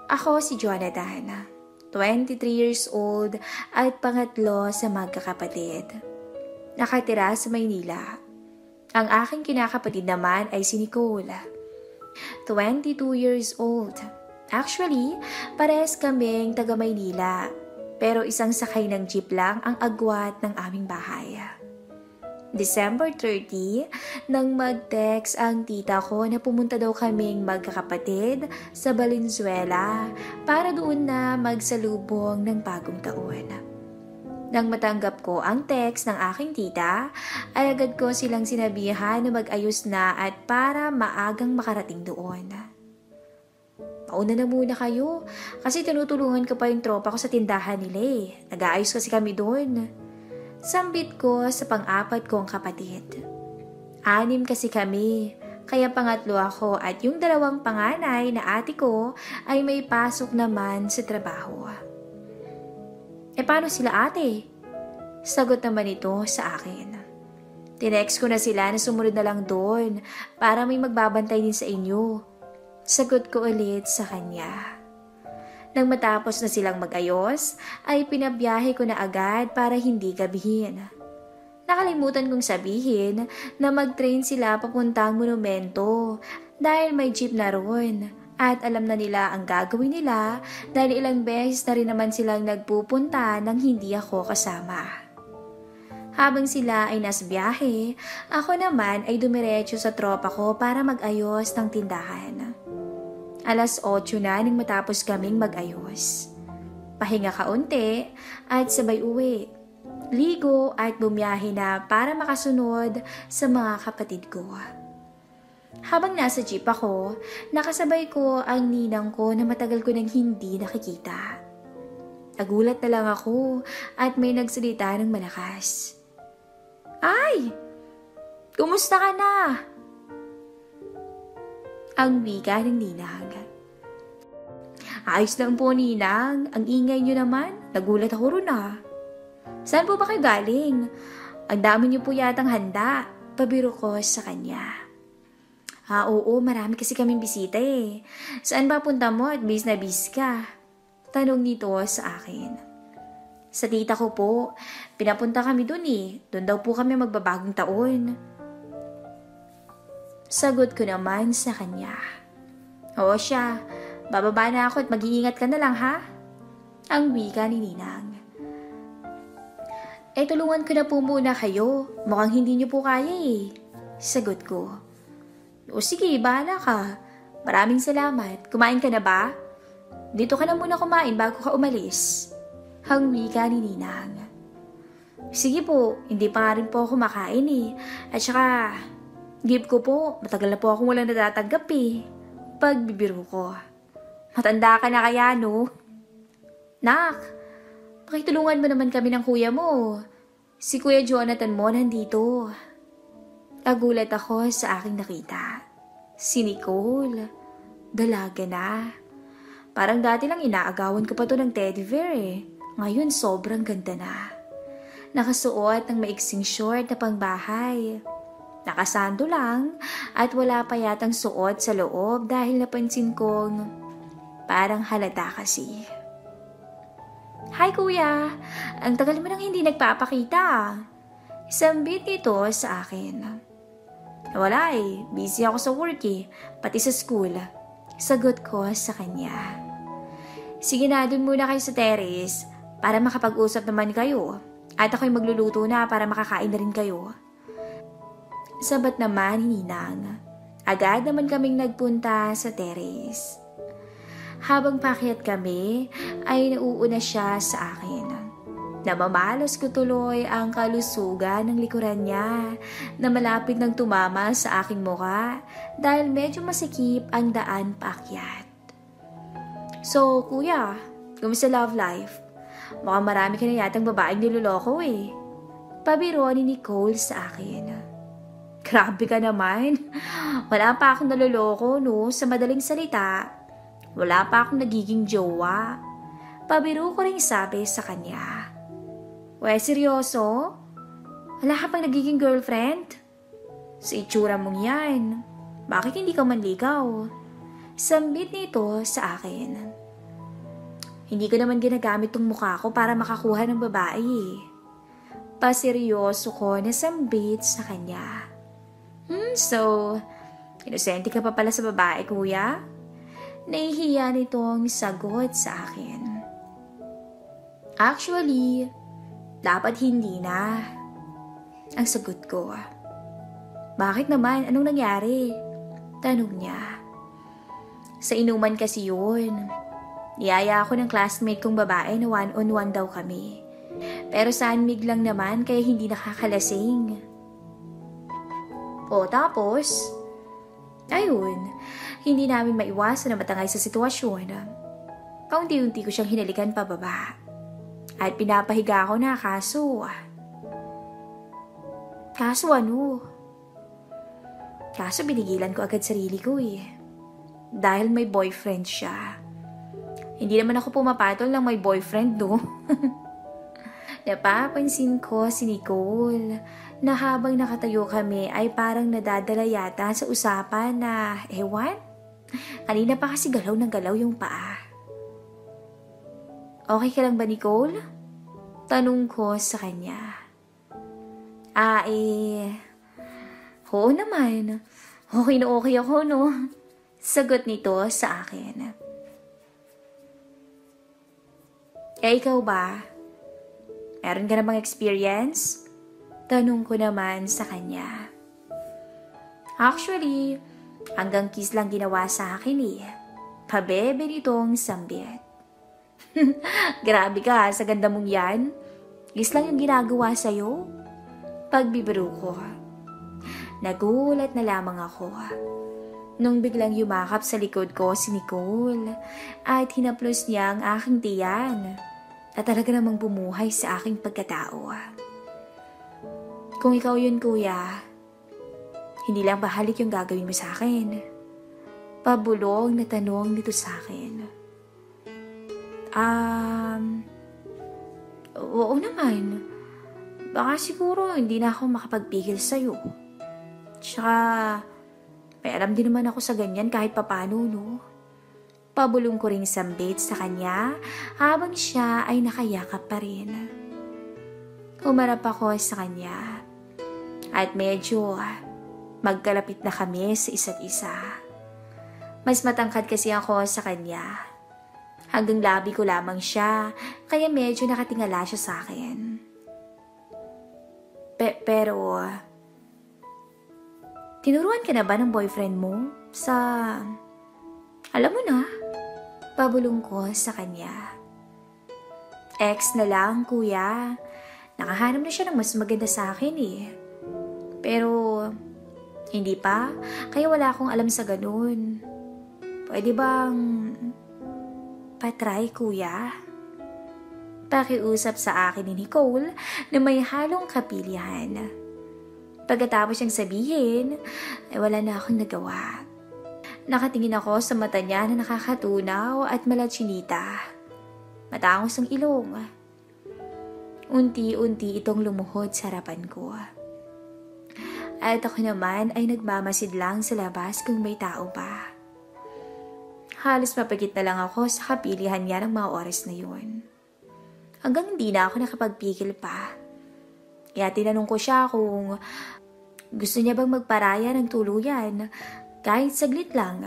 Ako si Jonathan, 23 years old at pangatlo sa magkakapatid. Nakatira sa Maynila. Ang aking kinakapatid naman ay si Nicole, 22 years old. Actually, parehas kaming taga Maynila, pero isang sakay ng jeep lang ang agwat ng aming bahay. December 30, nang mag-text ang tita ko na pumunta daw kaming magkakapatid sa Valenzuela para doon na magsalubong ng bagong taon. Nang matanggap ko ang text ng aking tita, ay agad ko silang sinabihan na mag-ayos na at para maagang makarating doon. Pauna na muna kayo kasi tinutulungan ko pa yung tropa ko sa tindahan nila eh. Nag-aayos kasi kami doon. Sambit ko sa pang-apat kong kapatid. 6 kasi kami, kaya pangatlo ako at yung 2 panganay na ate ko ay may pasok naman sa trabaho. Paano sila ate? Sagot naman ito sa akin. Tinext ko na sila na sumunod na lang doon para may magbabantay din sa inyo. Sagot ko ulit sa kanya. Nang matapos na silang mag-ayos, ay pinabiyahe ko na agad para hindi gabihin. Nakalimutan kong sabihin na mag-train sila papuntang monumento dahil may jeep na roon at alam na nila ang gagawin nila dahil ilang beses na rin naman silang nagpupunta nang hindi ako kasama. Habang sila ay nasa biyahe, ako naman ay dumiretso sa tropa ko para mag-ayos ng tindahan. 8:00 na nang matapos kaming mag-ayos. Pahinga kaunti at sabay uwi. Ligo at bumiyahe na para makasunod sa mga kapatid ko. Habang nasa jeep ako, nakasabay ko ang ninang ko na matagal ko nang hindi nakikita. Nagulat na lang ako at may nagsalita ng malakas. Ay! Kumusta ka na? Ang wika ng ninang. Ayos lang po, ninang. Ang ingay niyo naman. Nagulat ako ron ah. Saan po ba kayo galing? Ang dami niyo po yatang handa. Pabiro ko sa kanya. Oo, marami kasi kaming bisita eh. Saan ba punta mo at bis na bis ka? Tanong nito sa akin. Sa tita ko po, pinapunta kami dun eh. Doon daw po kami magbabagong taon. Sagot ko naman sa kanya. Oo siya, bababa na ako at mag-iingat ka na lang ha? Ang wika ni ninang. Tulungan ko na po muna kayo. Mukhang hindi niyo po kaya eh. Sagot ko. O sige, bahala ka. Maraming salamat. Kumain ka na ba? Dito ka na muna kumain bago ka umalis. Ang wika ni ninang. Sige po, hindi pa nga rin po ako makain eh. At saka, gift ko po, matagal na po akong walang natatanggap eh. Pagbibiro ko. Matanda ka na kaya no? Nak, pakitulungan mo naman kami ng kuya mo. Si Kuya Jonathan mo nandito. Nagulat ako sa aking nakita. Si Nicole. Dalaga na. Parang dati lang inaagawan ko pa to ng teddy bear eh. Ngayon sobrang ganda na. Nakasuot ng maiksing short na pangbahay. Nakasando lang at wala pa yatang suot sa loob dahil napansin kong parang halata kasi. Hi kuya, ang tagal mo nang hindi nagpapakita. Sambit nito sa akin. Wala eh, busy ako sa work eh, pati sa school. Sagot ko sa kanya. Sige na, dun muna kayo sa terrace para makapag-usap naman kayo. At ako'y magluluto na para makakain na rin kayo. Sabat naman hininang. Agad naman kaming nagpunta sa terrace. Habang paakyat kami, ay nauuna siya sa akin. Namamalas ko tuloy ang kalusugan ng likuran niya na malapit nang tumama sa aking mukha dahil medyo masikip ang daan paakyat. So, kuya, kumusta love life? Mukhang marami ka na yatang babaeng niloloko eh. Pabiro ni Nicole sa akin. Grabe ka naman. Wala pa akong naloloko no, sa madaling salita. Wala pa akong nagiging jowa. Pabiro ko rin sabi sa kanya. We, seryoso? Wala ka pang nagiging girlfriend? Sa itsura mong yan. Bakit hindi ka manligaw? Sambit nito sa akin. Hindi ko naman ginagamit tong mukha ko para makakuha ng babae eh. Paseryoso ko na sambit sa kanya. So, inosente ka pa pala sa babae, kuya? Nahihiya nitong sagot sa akin. Actually, dapat hindi na. Ang sagot ko. Bakit naman? Anong nangyari? Tanong niya. Sa inuman kasi yun. Niyaya ako ng classmate kong babae na one-on-one daw kami. Pero sanmig lang naman kaya hindi nakakalasing. O tapos, ayun, hindi namin maiwasan na matangay sa sitwasyon. Paunti-unti ko siyang hinalikan pababa. At pinapahiga ako na kaso ano? Kaso binigilan ko agad sarili ko eh. Dahil may boyfriend siya. Hindi naman ako pumapatol ng may boyfriend, no? Napapansin ko si Nicole na habang nakatayo kami ay parang nadadala yata sa usapan na, ewan? Kanina pa kasi galaw ng galaw yung paa. Okay ka lang ba, Nicole? Tanong ko sa kanya. Oo naman. Okay na okay ako, no? Sagot nito sa akin. Ikaw ba? Meron ka na bang experience? Tanong ko naman sa kanya. Actually, hanggang kiss lang ginawa sa akin eh. Pabebe nitong sambit. Grabe ka sa ganda mong yan. Kiss lang yung ginagawa sa'yo. Pagbibiro ko. Nagulat na lamang ako. Nung biglang yumakap sa likod ko si Nicole at hinaplos niya ang aking tiyan at talaga namang bumuhay sa aking pagkatao. Kung ikaw yun, kuya, hindi lang bahalik yung gagawin mo sa akin. Pabulong na tanong nito sa akin. Oo naman. Baka siguro hindi na ako makapagpigil sa'yo. Tsaka, may alam din naman ako sa ganyan kahit papano, no? Pabulong ko ring sambit sa kanya habang siya ay nakayakap pa rin. Umarap ako sa kanya at medyo magkalapit na kami sa isa't isa. Mas matangkad kasi ako sa kanya. Hanggang labi ko lamang siya kaya medyo nakatingala siya sa akin. Pero, tinuruan ka na ba ng boyfriend mo alam mo na, pabulong ko sa kanya. Ex na lang, kuya. Nakahanap na siya ng mas maganda sa akin eh. Pero, hindi pa. Kaya wala akong alam sa ganun. Pwede bang patry, kuya? Pakiusap sa akin ni Nicole na may halong kapilihan. Pagkatapos niyang sabihin, ay wala na akong nagawa. Nakatingin ako sa mata niya na nakakatunaw at malatsinita. Matangos ang ilong. Unti-unti itong lumuhod sa harapan ko. At ako naman ay nagmamasid lang sa labas kung may tao pa. Halos mapagit na lang ako sa kapilihan niya ng mga oras na yun. Hanggang hindi na ako nakapagpigil pa. Kaya tinanong ko siya kung gusto niya bang magparaya ng tuluyan kahit saglit lang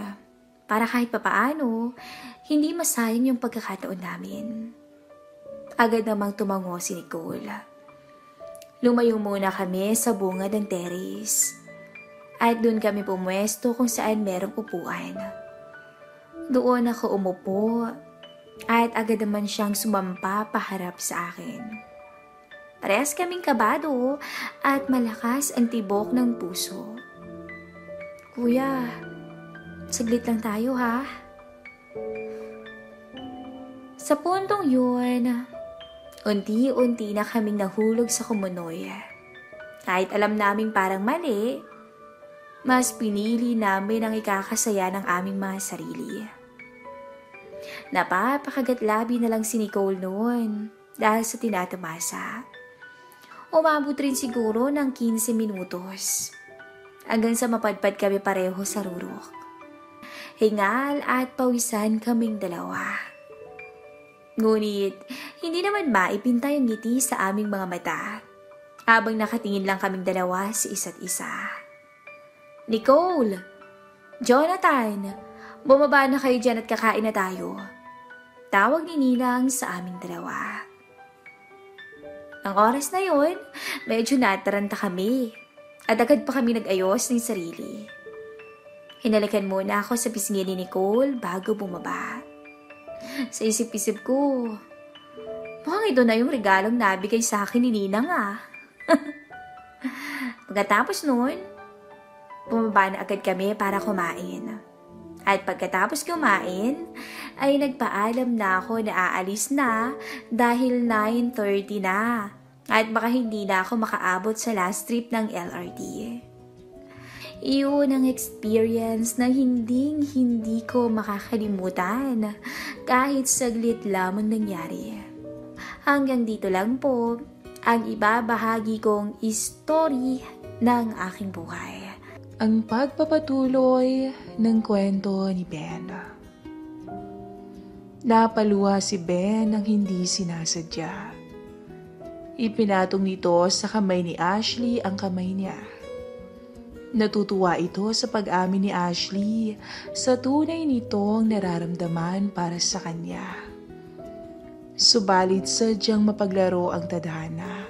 para kahit papaano hindi masayang yung pagkakataon namin. Agad namang tumango si Nicole. Lumayo muna kami sa bungad ng terrace at doon kami pumwesto kung saan merong upuan. Doon ako umupo at agad naman siyang sumampa paharap sa akin. Parehas kaming kabado at malakas ang tibok ng puso. Kuya, saglit lang tayo ha. Sa puntong yun, unti-unti na kaming nahulog sa kumunoy. Kahit alam naming parang mali, mas pinili namin ang ikakasaya ng aming mga sarili. Napapakagatlabi na lang si Nicole noon dahil sa tinatamasa. Umabot rin siguro ng 15 minutos hanggang sa mapadpad kami pareho sa rurok. Hingal at pawisan kaming dalawa. Ngunit, hindi naman maipinta yung ngiti sa aming mga mata habang nakatingin lang kaming dalawa sa isa't isa. Nicole! Jonathan! Bumaba na kayo dyan at kakain na tayo. Tawag ni Ninang sa aming dalawa. Ang oras na yon, medyo nataranta kami at agad pa kami nag-ayos ng sarili. Hinalikan muna ako sa pisngi ni Nicole bago bumaba. Sa isip-isip ko, mukhang ito na yung regalong nabigay sa akin ni Ninang Pagkatapos nun, bumaba na agad kami para kumain. At pagkatapos kumain, ay nagpaalam na ako na aalis na dahil 9:30 na. At baka hindi na ako makaabot sa last trip ng LRT. Iyon ang experience na hindi ko makakalimutan kahit saglit lamang nangyari. Hanggang dito lang po ang ibabahagi kong story ng aking buhay. Ang pagpapatuloy ng kwento ni Ben. Napaluha si Ben ng hindi sinasadya. Ipinatong nito sa kamay ni Ashley ang kamay niya. Natutuwa ito sa pag-amin ni Ashley sa tunay nitong nararamdaman para sa kanya. Subalit sadyang mapaglaro ang tadhana.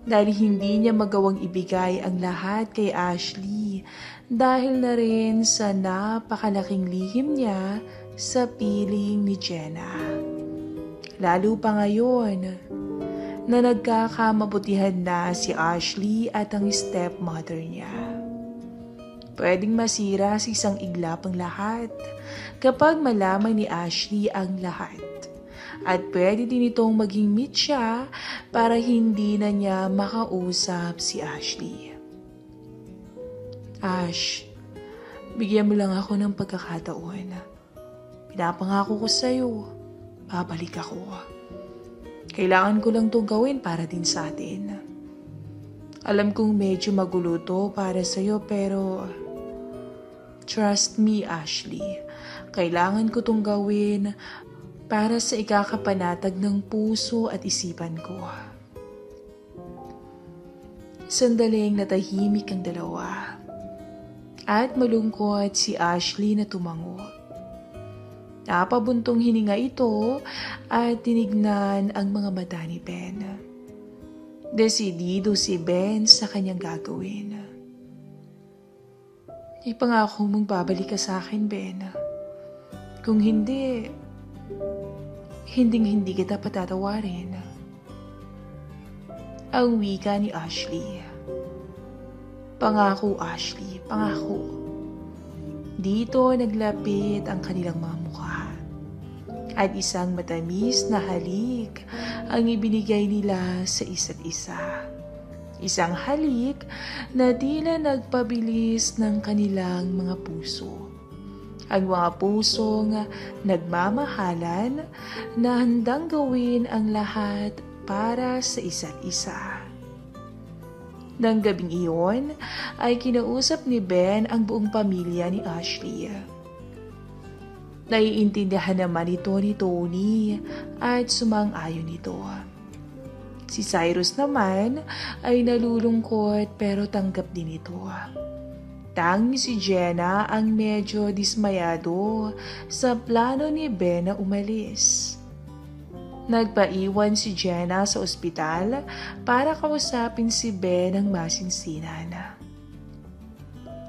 Dahil hindi niya magawang ibigay ang lahat kay Ashley dahil na rin sa napakalaking lihim niya sa piling ni Jenna. Lalo pa ngayon na nagkakamabutihan na si Ashley at ang stepmother niya. Pwedeng masira sa isang iglap ang lahat kapag malaman ni Ashley ang lahat. At pwede din itong maging mitya para hindi na niya makausap si Ashley. Ash, bigyan mo lang ako ng pagkakataon. Pinapangako ko sa'yo, babalik ako. Kailangan ko lang itong gawin para din sa atin. Alam kong medyo magulo to para sa'yo pero trust me, Ashley. Kailangan ko itong gawin para sa ikakapanatag ng puso at isipan ko. Sandaling natahimik ang dalawa. At malungkot si Ashley na tumango. Napabuntong hininga ito at tinignan ang mga mata ni Ben. Desidido si Ben sa kanyang gagawin. Ipangako mong babalik ka sa akin, Ben. Kung hindi, hindi kita patatawarin. Ang wika ni Ashley. Pangako, Ashley, pangako. Dito naglapit ang kanilang mga mukha. At isang matamis na halik ang ibinigay nila sa isa't isa. Isang halik na tila nagpabilis ng kanilang mga puso. Ang mga pusong nagmamahalan na handang gawin ang lahat para sa isa't isa. Nang gabing iyon ay kinausap ni Ben ang buong pamilya ni Ashley. Naiintindihan naman ito ni Tony at sumang-ayon ito. Si Cyrus naman ay nalulungkot pero tanggap din ito. Tanging si Jenna ang medyo dismayado sa plano ni Ben na umalis. Nagpaiwan si Jenna sa ospital para kausapin si Ben ng masinsinan.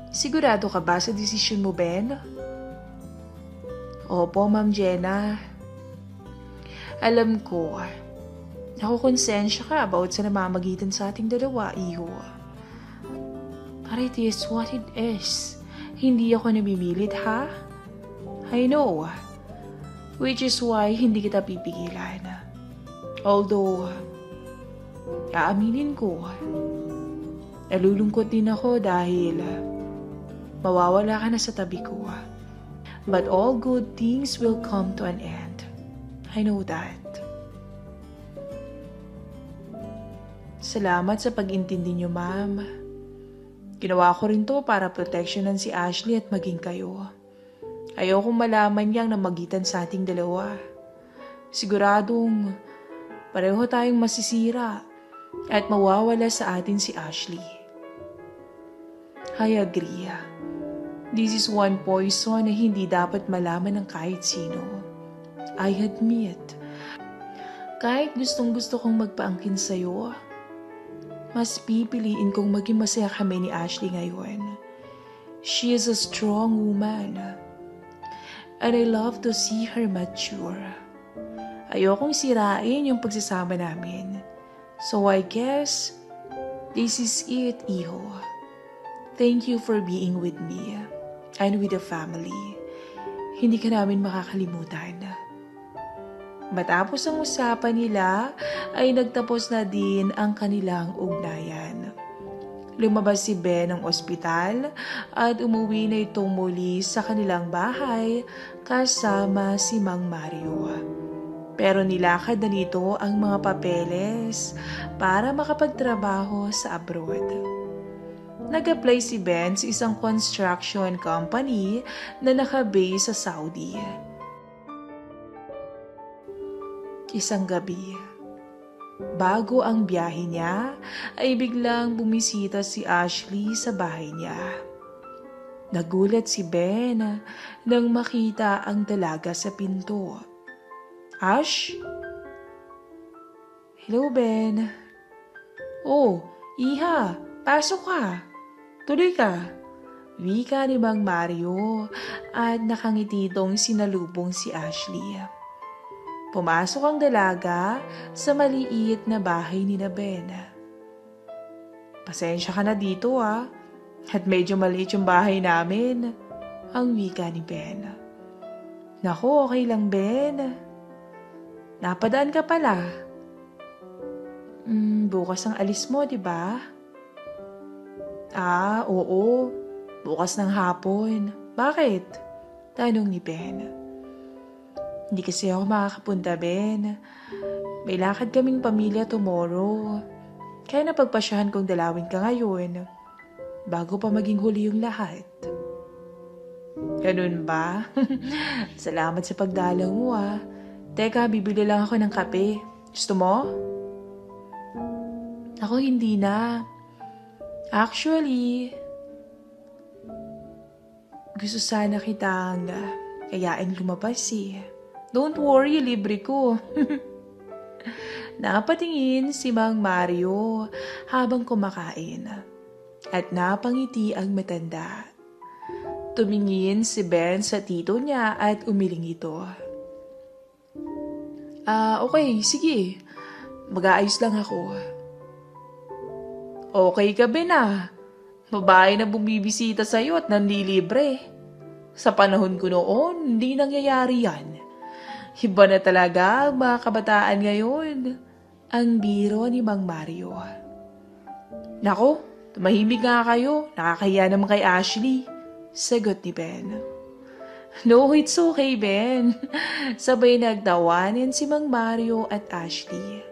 Sigurado ka ba sa desisyon mo, Ben? Opo, Ma'am Jenna. Alam ko, nakukonsensya ka about sa namamagitan sa ating dalawa, iho. But it is what it is. Hindi ako namimilit, ha? I know. Which is why hindi kita pipigilan. Although, aaminin ko, nalulungkot din ako dahil mawawala ka na sa tabi ko. But all good things will come to an end. I know that. Salamat sa pag-intindi niyo, ma'am. Ginawa ko rin to para proteksyonan si Ashley at maging kayo. Ayokong malaman niyang namagitan sa ating dalawa. Siguradong pareho tayong masisira at mawawala sa atin si Ashley. I agree. This is one poison na hindi dapat malaman ng kahit sino. I admit, kahit gustong-gusto kong magpaangkin sa'yo, mas pipiliin kong maging masaya kami ni Ashley ngayon. She is a strong woman, and I love to see her mature. Ayokong sirain yung pagsasama namin. So I guess, this is it, Iho. Thank you for being with me and with the family. Hindi ka namin makakalimutan. Matapos ang usapan nila, ay nagtapos na din ang kanilang ugnayan. Lumabas si Ben ng ospital at umuwi na itong muli sa kanilang bahay kasama si Mang Mario. Pero nilakad na nito ang mga papeles para makapagtrabaho sa abroad. Nag-apply si Ben sa isang construction company na nakabase sa Saudi. Isang gabi, bago ang biyahe niya, ay biglang bumisita si Ashley sa bahay niya. Nagulat si Ben nang makita ang dalaga sa pinto. Ash? Hello, Ben. Oh, Iha, pasok ka. Tuloy ka. Wika ni Mang Mario at nakangiti itong sinalubong si Ashley. Pumasok ang dalaga sa maliit na bahay ni Ben. Pasensya ka na dito at medyo maliit yung bahay namin, ang wika ni Ben. Naku, okay lang Ben. Napadaan ka pala. Bukas ang alis mo, di ba? Oo. Bukas ng hapon. Bakit? Tanong ni Ben. Hindi kasi ako makakapunta, Ben. May lakad kaming pamilya tomorrow. Kaya napagpasyahan kong dalawin ka ngayon. Bago pa maging huli yung lahat. Ganun ba? Salamat sa pagdalaw mo Teka, bibili lang ako ng kape. Gusto mo? Ako hindi na. Actually, gusto sana kitang kayain lumabas Don't worry, libre ko. Napatingin si Mang Mario habang kumakain at napangiti ang matanda. Tumingin si Ben sa tito niya at umiling ito. Okay, sige. Mag-aayos lang ako. Okay ka, Ben Babae na bumibisita sa'yo at nanlilibre. Sa panahon ko noon, hindi nangyayari yan. Iba na talaga ang mga kabataan ngayon. Ang biro ni Mang Mario. Nako, tumahimik nga kayo. Nakakahiya naman kay Ashley. Sagot ni Ben. No, it's okay, Ben. Sabay nagtawanan si Mang Mario at Ashley.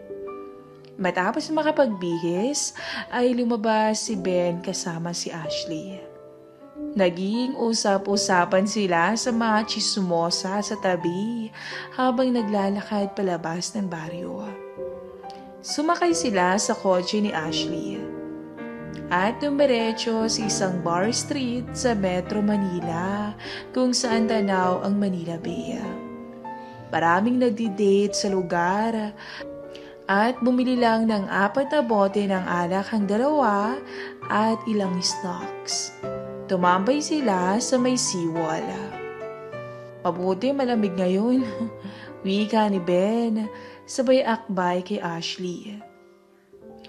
Matapos makapagbihis, ay lumabas si Ben kasama si Ashley. Naging usap-usapan sila sa mga chismosa sa tabi habang naglalakad palabas ng baryo. Sumakay sila sa kotse ni Ashley at dumiretso sa isang bar street sa Metro Manila kung saan tanaw ang Manila Bay. Maraming nagdi-date sa lugar at bumili lang ng 4 na bote ng alak ang 2 at ilang snacks. Tumambay sila sa may seawall. Mabuti malamig ngayon, wika ni Ben, sabay akbay kay Ashley.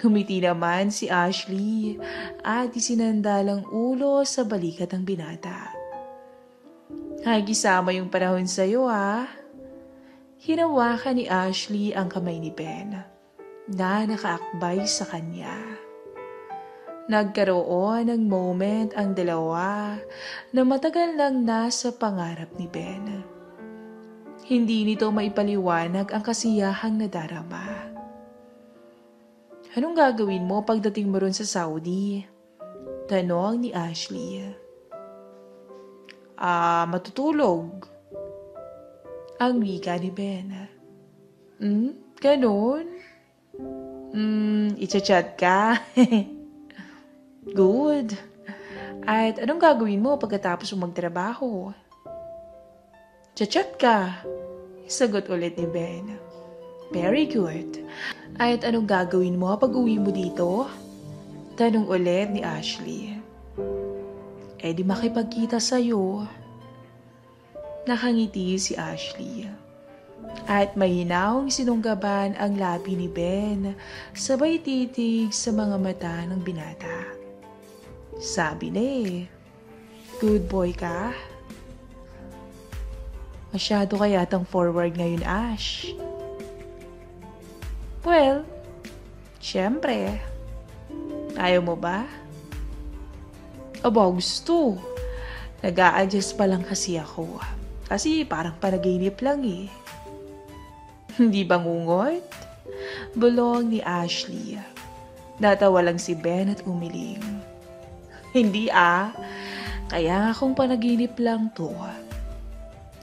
Humiti naman si Ashley at isinandalang ulo sa balikat ng binata. Nagisama yung panahon sa'yo Hinawakan ni Ashley ang kamay ni Ben na nakaakbay sa kanya. Nagkaroon ng moment ang dalawa na matagal lang nasa pangarap ni Ben. Hindi nito maipaliwanag ang kasiyahang nadarama. Anong gagawin mo pagdating mo ron sa Saudi? Tanong ni Ashley. Matutulog. Ang wika ni Ben. Ganon? I-chat ka? Good. At anong gagawin mo pagkatapos mo magtrabaho? Chat ka. Sagot ulit ni Ben. Very good. At anong gagawin mo pag uwi mo dito? Tanong ulit ni Ashley. Di makipagkita sa'yo. Nakangiti si Ashley. At mahinahong sinunggaban ang labi ni Ben, sabay titig sa mga mata ng binata. Sabi na good boy ka? Masyado ka yatang forward ngayon, Ash. Well, syempre. Ayaw mo ba? Aba, gusto. Nag-a-adjust pa lang kasi ako. Kasi parang panaginip lang Hindi ba ngungot? Bulong ni Ashley. Natawa lang si Ben at umiling. Hindi Kaya kung panaginip lang to.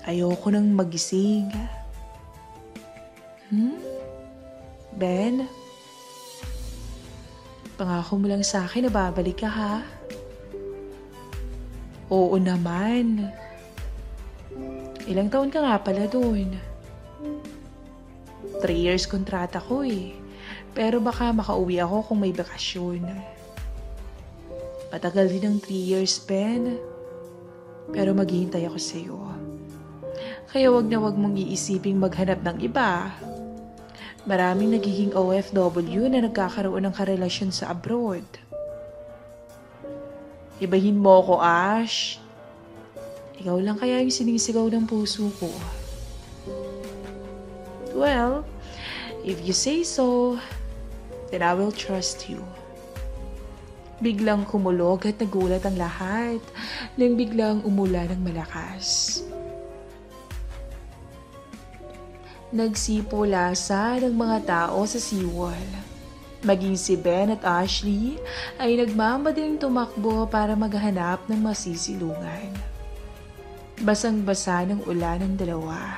Ayoko nang magising. Ben? Pangako mo lang sa akin na babalik ka ha? Oo naman. Ilang taon ka nga pala doon? 3 years kontrata ko Pero baka makauwi ako kung may bakasyon. Matagal din ang 3 years, Ben. Pero maghihintay ako sa'yo. Kaya wag na wag mong iisiping maghanap ng iba. Maraming nagiging OFW na nagkakaroon ng karelasyon sa abroad. Ibahin mo ko, Ash. Ikaw lang kaya yung sinisigaw ng puso ko. Well, if you say so, then I will trust you. Biglang kumulog at nagulat ang lahat nang biglang umulan ng malakas. Nagsipolasa ng mga tao sa seawall. Maging si Ben at Ashley ay nagmamadaling tumakbo para maghanap ng masisilungan. Basang-basa ng ulan ng dalawa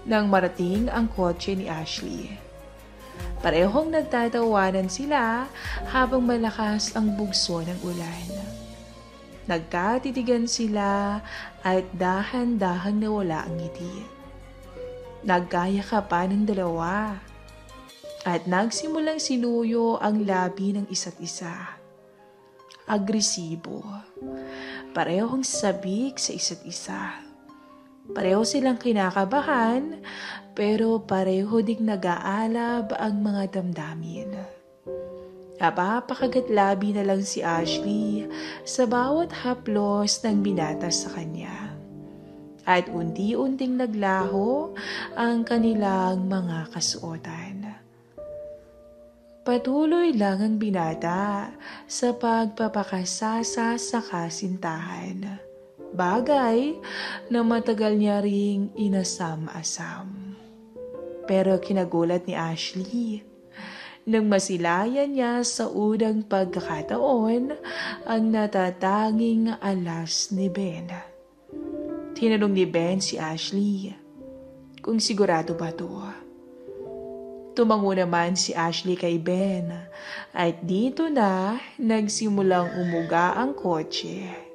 nang marating ang kotse ni Ashley. Parehong nagtatawanan sila habang malakas ang bugso ng ulan. Nagkatitigan sila at dahan-dahang nawala ang ngiti. Nagkayakapan ng dalawa at nagsimulang sinuyo ang labi ng isa't isa. Agresibo. Parehong sabik sa isa't isa. Pareho silang kinakabahan pero pareho ding nag-aalab ang mga damdamin. Napapakagat-labi na lang si Ashley sa bawat haplos ng binata sa kanya. At unti-unting naglaho ang kanilang mga kasuotan. Patuloy lang ang binata sa pagpapakasasa sa kasintahan. Bagay na matagal niya ring inasam-asam. Pero kinagulat ni Ashley nang masilayan niya sa unang pagkakataon ang natatanging alas ni Ben. Tinanong ni Ben si Ashley kung sigurado ba to. Tumango naman si Ashley kay Ben at dito na nagsimulang umuga ang kotse.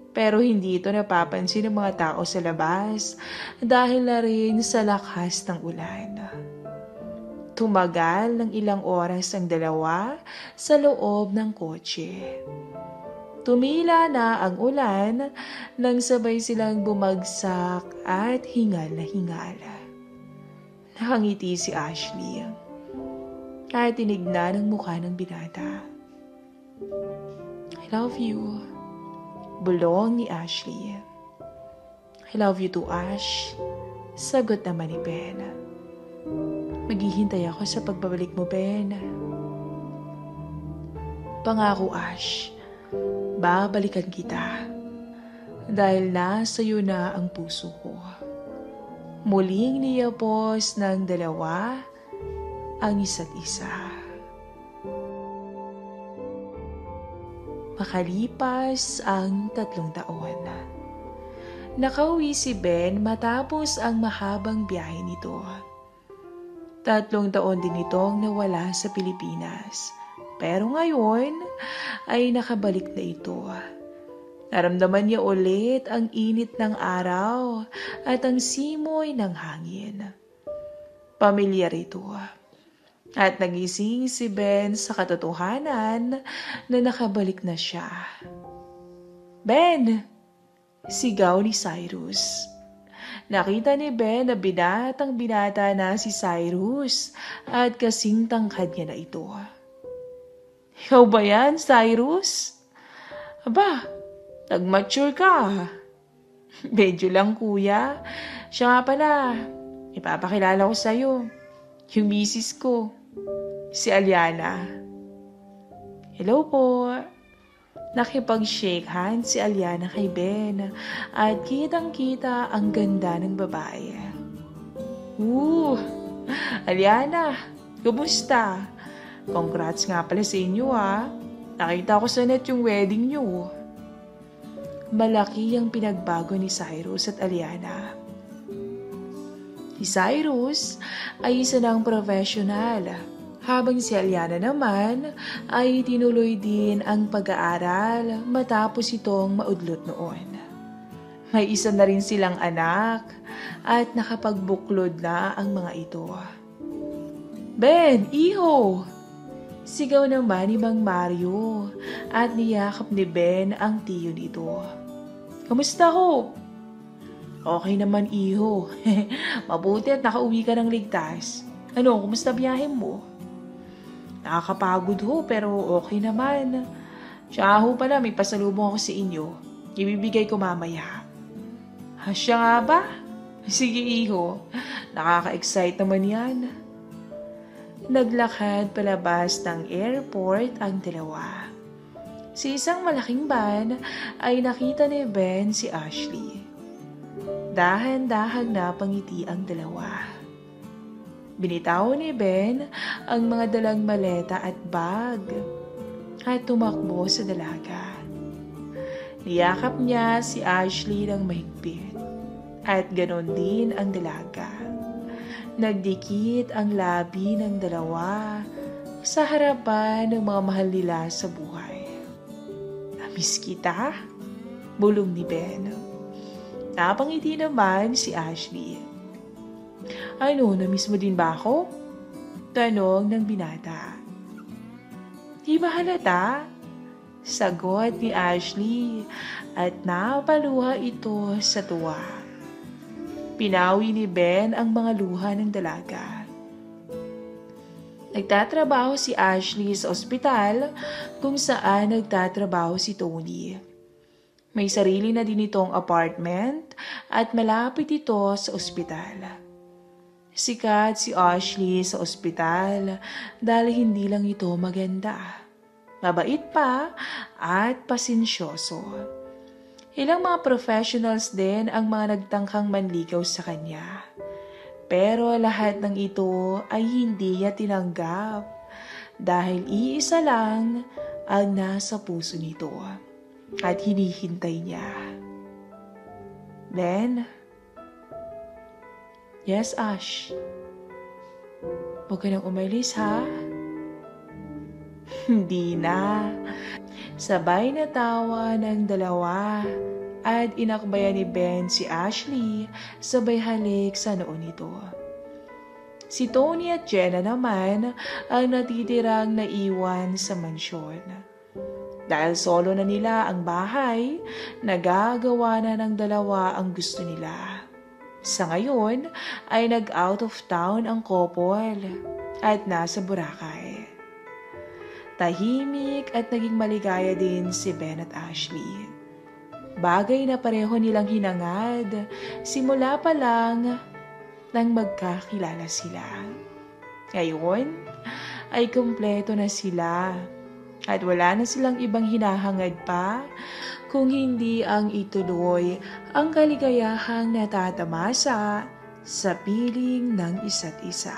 Pero hindi ito napapansin ng mga tao sa labas dahil na rin sa lakas ng ulan. Tumagal ng ilang oras ang dalawa sa loob ng kotse. Tumila na ang ulan nang sabay silang bumagsak at hingal na hingal. Nakangiti si Ashley kahit tinignan ang mukha ng binata. I love you. Bulong ni Ashley. I love you too, Ash. Sagot naman ni Ben. Maghihintay ako sa pagbabalik mo, Ben. Pangako, Ash. Babalikan kita. Dahil nasa iyo na ang puso ko. Muling niyapos ng dalawa ang isa't isa. Makalipas ang 3 taon. Nakauwi si Ben matapos ang mahabang biyahe nito. 3 taon din itong nawala sa Pilipinas. Pero ngayon ay nakabalik na ito. Naramdaman niya ulit ang init ng araw at ang simoy ng hangin. Pamilyar ito. At nagising si Ben sa katotohanan na nakabalik na siya. Ben! Sigaw ni Cyrus. Nakita ni Ben na binatang-binata na si Cyrus at kasing tangkad niya na ito. Ikaw ba yan, Cyrus? Aba, nag-mature ka. Medyo lang, kuya. Siya nga pala, ipapakilala ko sa'yo. Yung misis ko, si Aliana. Hello po. Nakipag-shake hands si Aliana kay Ben at kitang-kita ang ganda ng babae. Aliana, kumusta? Congrats nga pala sa inyo ha. Nakita ko sa net yung wedding nyo. Malaki ang pinagbago ni Cyrus at Aliana. Si Cyrus ay isa ng professional, habang si Aliana naman ay tinuloy din ang pag-aaral matapos itong maudlot noon. May isa na rin silang anak at nakapagbuklod na ang mga ito. Ben, iho! Sigaw naman ni Mang Mario at niyakap ni Ben ang tiyo nito. Kamusta ho? Okay naman, iho. Mabuti at nakauwi ka ng ligtas. Ano, kumusta biyahe mo? Nakakapagod ho, pero okay naman. Siya ho pala, may pasalubong ako sa inyo. Ibibigay ko mamaya. Siya nga ba? Sige, iho. Nakaka-excite naman yan. Naglakad palabas ng airport ang dalawa. Sa isang malaking van ay nakita ni Ben si Ashley. Dahan-dahan na pangiti ang dalawa. Binitaw ni Ben ang mga dalang maleta at bag at tumakbo sa dalaga. Niyakap niya si Ashley ng mahigpit at ganon din ang dalaga. Nagdikit ang labi ng dalawa sa harapan ng mga mahal nila sa buhay. Namiss kita? Bulong ni Ben. Napangiti naman si Ashley. Ano, namiss mo din ba ako? Tanong ng binata. Di ba halata? Sagot ni Ashley at napaluha ito sa tuwa. Pinawi ni Ben ang mga luha ng dalaga. Nagtatrabaho si Ashley sa ospital kung saan nagtatrabaho si Tony. May sarili na din itong apartment at malapit ito sa ospital. Sikat si Ashley sa ospital dahil hindi lang ito maganda. Mabait pa at pasensyoso. Ilang mga professionals din ang mga nagtangkang manligaw sa kanya. Pero lahat ng ito ay hindi niya tinanggap dahil iisa lang ang nasa puso nito at hinihintay niya. Ben? Yes, Ash. Huwag ka nang umalis, ha? Hindi na. Sabay na tawa ng dalawa at inakbayan ni Ben si Ashley sabay halik sa noo nito. Si Tony at Jenna naman ang natitirang naiwan sa mansyon. Dahil solo na nila ang bahay, nagagawa na ng dalawa ang gusto nila. Sa ngayon ay nag-out of town ang couple at nasa Boracay. Tahimik at naging maligaya din si Ben at Ashley. Bagay na pareho nilang hinangad simula pa lang nang magkakilala sila. Ngayon ay kumpleto na sila at wala na silang ibang hinahangad pa kung hindi ang ituloy ang kaligayahang natatamasa sa piling ng isa't isa.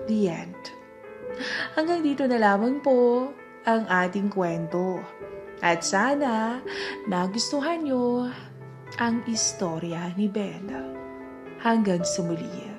The end. Hanggang dito na lamang po ang ating kwento. At sana nagustuhan nyo ang istorya ni Ben. Hanggang sa muli.